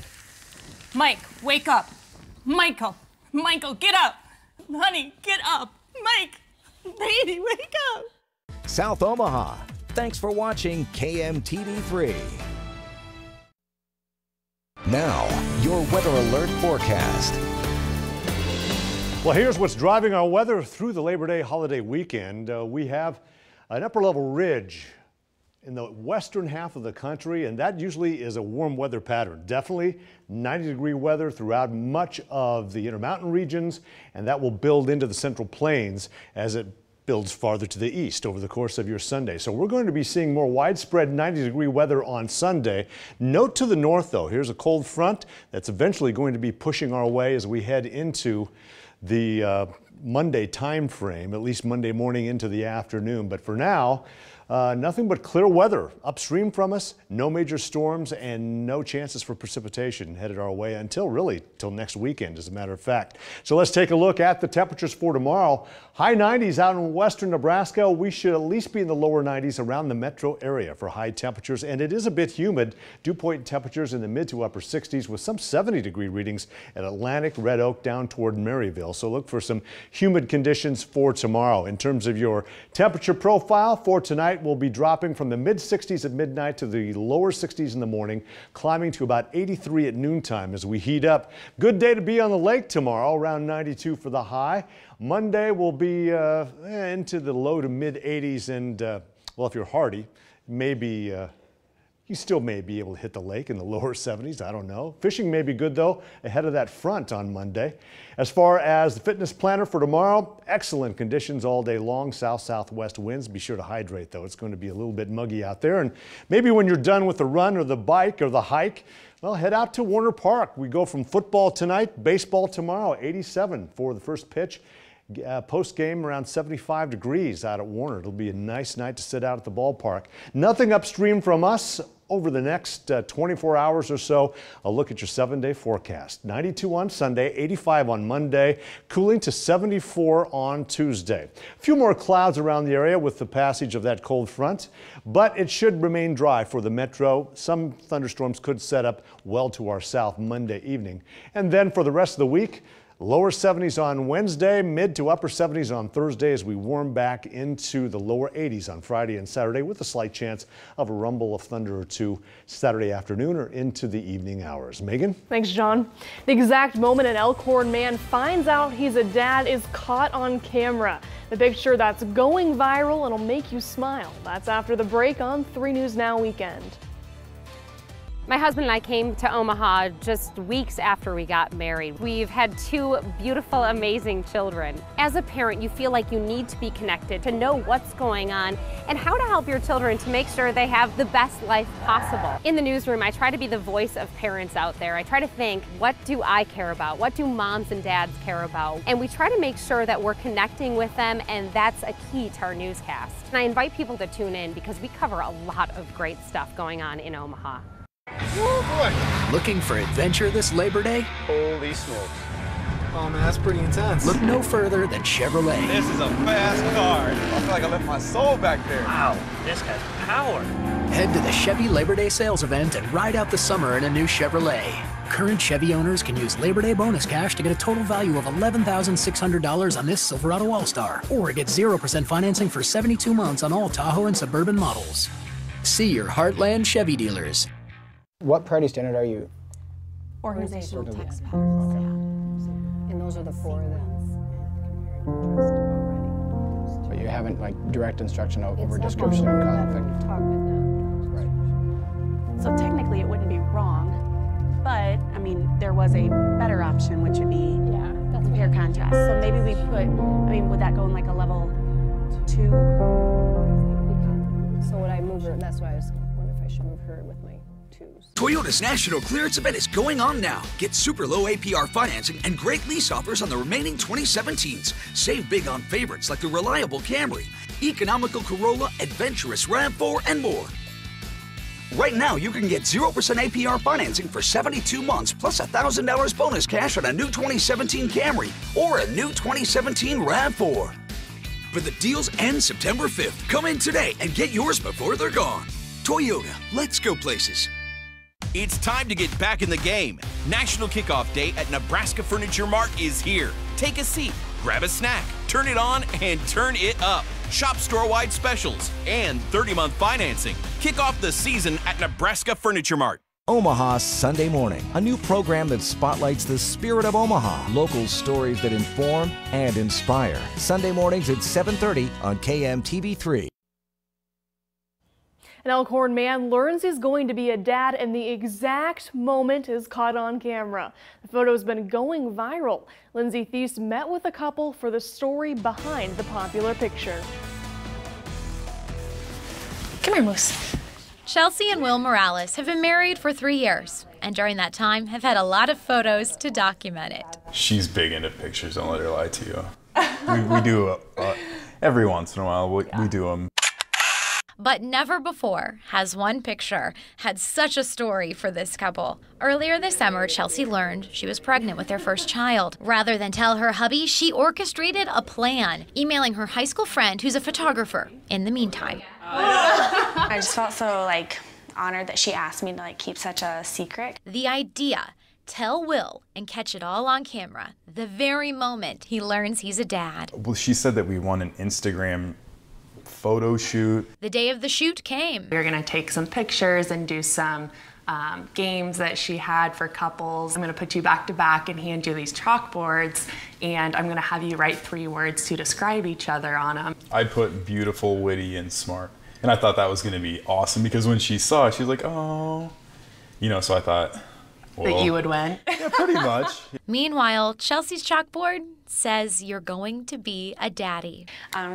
wake up. Michael, get up. Honey, get up. Mike, baby, wake up. South Omaha. Thanks for watching KMTV3. Now, your weather alert forecast. Well, here's what's driving our weather through the Labor Day holiday weekend. We have an upper level ridge in the western half of the country, and that usually is a warm weather pattern. Definitely 90-degree weather throughout much of the Intermountain regions, and that will build into the Central Plains as it builds farther to the east over the course of your Sunday. So we're going to be seeing more widespread 90-degree weather on Sunday. Note to the north, though, here's a cold front that's eventually going to be pushing our way as we head into the Monday time frame, at least Monday morning into the afternoon. But for now, nothing but clear weather upstream from us, no major storms and no chances for precipitation headed our way until next weekend, as a matter of fact. So let's take a look at the temperatures for tomorrow. High 90s out in western Nebraska. We should at least be in the lower 90s around the metro area for high temperatures, and it is a bit humid. Dew point temperatures in the mid to upper 60s with some 70-degree readings at Atlantic, Red Oak down toward Maryville. So look for some humid conditions for tomorrow. In terms of your temperature profile for tonight, we'll be dropping from the mid 60s at midnight to the lower 60s in the morning, climbing to about 83 at noontime as we heat up. Good day to be on the lake tomorrow, around 92 for the high. Monday will be into the low to mid 80s, and well, if you're hardy, maybe you still may be able to hit the lake in the lower 70s. I don't know. Fishing may be good, though, ahead of that front on Monday. As far as the fitness planner for tomorrow, excellent conditions all day long. South-southwest winds. Be sure to hydrate, though. It's going to be a little bit muggy out there. And maybe when you're done with the run or the bike or the hike, well, head out to Warner Park. We go from football tonight, baseball tomorrow, 87 for the first pitch. Post-game around 75 degrees out at Warner. It'll be a nice night to sit out at the ballpark. Nothing upstream from us over the next 24 hours or so. A look at your 7-day forecast. 92 on Sunday, 85 on Monday, cooling to 74 on Tuesday. A few more clouds around the area with the passage of that cold front, but it should remain dry for the metro. Some thunderstorms could set up well to our south Monday evening. And then for the rest of the week, lower 70s on Wednesday, mid to upper 70s on Thursday as we warm back into the lower 80s on Friday and Saturday with a slight chance of a rumble of thunder or two Saturday afternoon or into the evening hours. Megan? Thanks, John. The exact moment an Elkhorn man finds out he's a dad is caught on camera. The picture that's going viral and will make you smile. That's after the break on 3 News Now Weekend. My husband and I came to Omaha just weeks after we got married. We've had 2 beautiful, amazing children. As a parent, you feel like you need to be connected, to know what's going on and how to help your children to make sure they have the best life possible. In the newsroom, I try to be the voice of parents out there. I try to think, what do I care about? What do moms and dads care about? And we try to make sure that we're connecting with them, and that's a key to our newscast. And I invite people to tune in because we cover a lot of great stuff going on in Omaha. Oh boy. Looking for adventure this Labor Day? Holy smokes. Oh man, that's pretty intense. Look no further than Chevrolet. This is a fast car. I feel like I left my soul back there. Wow, this has power. Head to the Chevy Labor Day sales event and ride out the summer in a new Chevrolet. Current Chevy owners can use Labor Day bonus cash to get a total value of $11,600 on this Silverado All-Star, or get 0% financing for 72 months on all Tahoe and Suburban models. See your Heartland Chevy dealers. What priority standard are you? Organizational text patterns, yeah. And those are the 4 that. But you haven't like direct instruction over description and conflict. Right. So technically it wouldn't be wrong, but I mean there was a better option, which would be compare contrast. So maybe we put, I mean, would that go in like a level 2? So would I move her? That's why I was wondering if I should move her with my 2s. Toyota's National Clearance Event is going on now. Get super low APR financing and great lease offers on the remaining 2017s. Save big on favorites like the reliable Camry, economical Corolla, adventurous RAV4, and more. Right now, you can get 0% APR financing for 72 months plus $1,000 bonus cash on a new 2017 Camry or a new 2017 RAV4. But the deals end September 5th. Come in today and get yours before they're gone. Toyota, let's go places. It's time to get back in the game. National Kickoff Day at Nebraska Furniture Mart is here. Take a seat, grab a snack, turn it on, and turn it up. Shop store-wide specials and 30-month financing. Kick off the season at Nebraska Furniture Mart. Omaha Sunday Morning, a new program that spotlights the spirit of Omaha. Local stories that inform and inspire. Sunday mornings at 7:30 on KMTV3. An Elkhorn man learns he's going to be a dad, and the exact moment is caught on camera. The photo's been going viral. Lindsay Thies met with a couple for the story behind the popular picture. Come here, Moose. Chelsea and Will Morales have been married for 3 years, and during that time have had a lot of photos to document it. She's big into pictures, don't let her lie to you. we do, every once in a while, we do them. But never before has one picture had such a story for this couple. Earlier this summer, Chelsea learned she was pregnant with their first child. Rather than tell her hubby, she orchestrated a plan, emailing her high school friend who's a photographer in the meantime. I just felt so honored that she asked me to keep such a secret. The idea, tell Will and catch it all on camera the very moment he learns he's a dad. Well, she said that we want an Instagram photo shoot. The day of the shoot came. We were gonna take some pictures and do some games that she had for couples. I'm gonna put you back to back and hand you these chalkboards, and I'm gonna have you write 3 words to describe each other on them. I put beautiful, witty, and smart. And I thought that was gonna be awesome because when she saw it, she was like, oh. So I thought, well, that you would win. Yeah, pretty much. Meanwhile, Chelsea's chalkboard says you're going to be a daddy.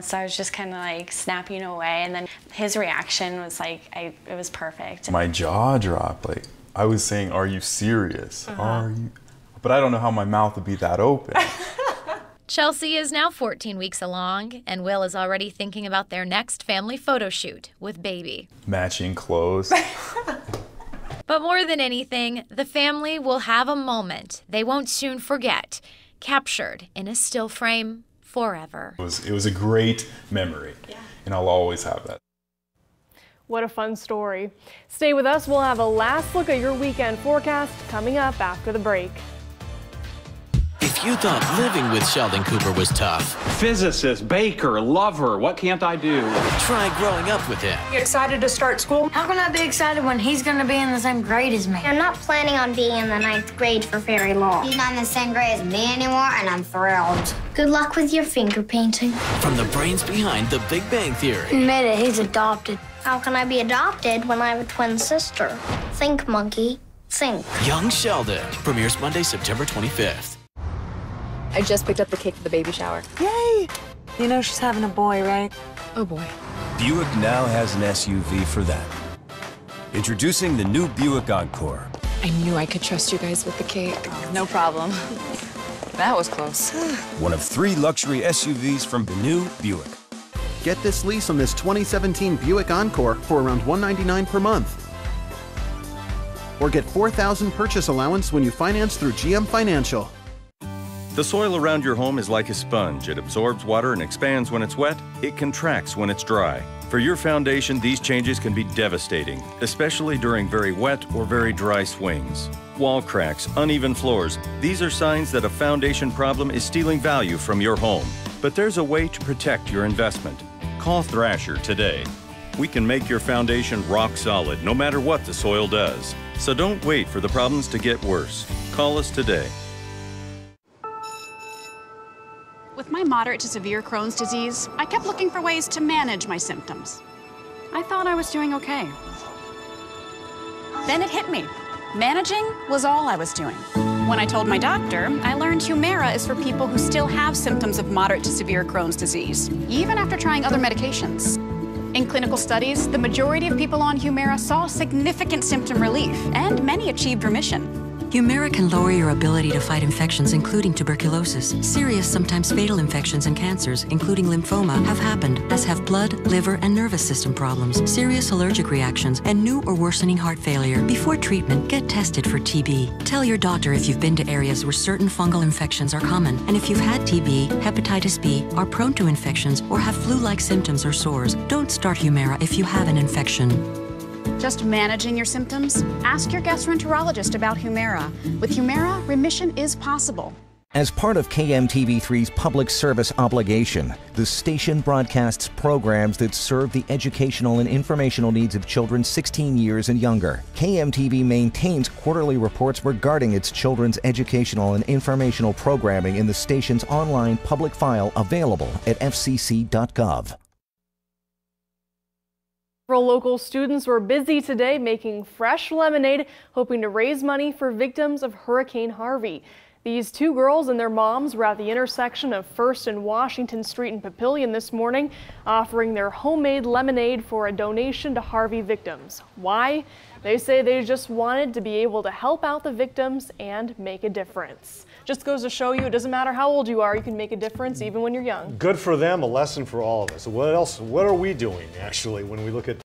So I was just kind of snapping away, and then his reaction was it was perfect. My jaw dropped. I was saying, are you serious? Are you? But I don't know how my mouth would be that open. Chelsea is now 14 weeks along, and Will is already thinking about their next family photo shoot with baby. Matching clothes. But more than anything, the family will have a moment they won't soon forget, captured in a still frame forever. It was a great memory, and I'll always have that. What a fun story. Stay with us. We'll have a last look at your weekend forecast coming up after the break. If you thought living with Sheldon Cooper was tough, physicist, baker, lover, what can't I do? Try growing up with him. You excited to start school? How can I be excited when he's going to be in the same grade as me? I'm not planning on being in the 9th grade for very long. He's not in the same grade as me anymore, and I'm thrilled. Good luck with your finger painting. From the brains behind The Big Bang Theory. He made it. He's adopted. How can I be adopted when I have a twin sister? Think, monkey, think. Young Sheldon premieres Monday, September 25th. I just picked up the cake for the baby shower. Yay! You know she's having a boy, right? Oh boy. Buick now has an SUV for that. Introducing the new Buick Encore. I knew I could trust you guys with the cake. Oh, no problem. That was close. One of 3 luxury SUVs from the new Buick. Get this lease on this 2017 Buick Encore for around $199 per month. Or get $4,000 purchase allowance when you finance through GM Financial. The soil around your home is like a sponge. It absorbs water and expands when it's wet. It contracts when it's dry. For your foundation, these changes can be devastating, especially during very wet or very dry swings. Wall cracks, uneven floors, these are signs that a foundation problem is stealing value from your home. But there's a way to protect your investment. Call Thrasher today. We can make your foundation rock solid no matter what the soil does. So don't wait for the problems to get worse. Call us today. With my moderate to severe Crohn's disease, I kept looking for ways to manage my symptoms. I thought I was doing okay. Then it hit me. Managing was all I was doing. When I told my doctor, I learned Humira is for people who still have symptoms of moderate to severe Crohn's disease, even after trying other medications. In clinical studies, the majority of people on Humira saw significant symptom relief, and many achieved remission. Humira can lower your ability to fight infections, including tuberculosis. Serious, sometimes fatal infections and cancers, including lymphoma, have happened, as have blood, liver, and nervous system problems, serious allergic reactions, and new or worsening heart failure. Before treatment, get tested for TB. Tell your doctor if you've been to areas where certain fungal infections are common, and if you've had TB, hepatitis B, are prone to infections, or have flu-like symptoms or sores. Don't start Humira if you have an infection. Just managing your symptoms? Ask your gastroenterologist about Humira. With Humira, remission is possible. As part of KMTV3's public service obligation, the station broadcasts programs that serve the educational and informational needs of children 16 years and younger. KMTV maintains quarterly reports regarding its children's educational and informational programming in the station's online public file available at fcc.gov. Several local students were busy today making fresh lemonade, hoping to raise money for victims of Hurricane Harvey. These 2 girls and their moms were at the intersection of 1st and Washington Street in Papillion this morning, offering their homemade lemonade for a donation to Harvey victims. Why? They say they just wanted to be able to help out the victims and make a difference. Just goes to show you, it doesn't matter how old you are, you can make a difference even when you're young. Good for them, a lesson for all of us. What else? What are we doing, actually, when we look at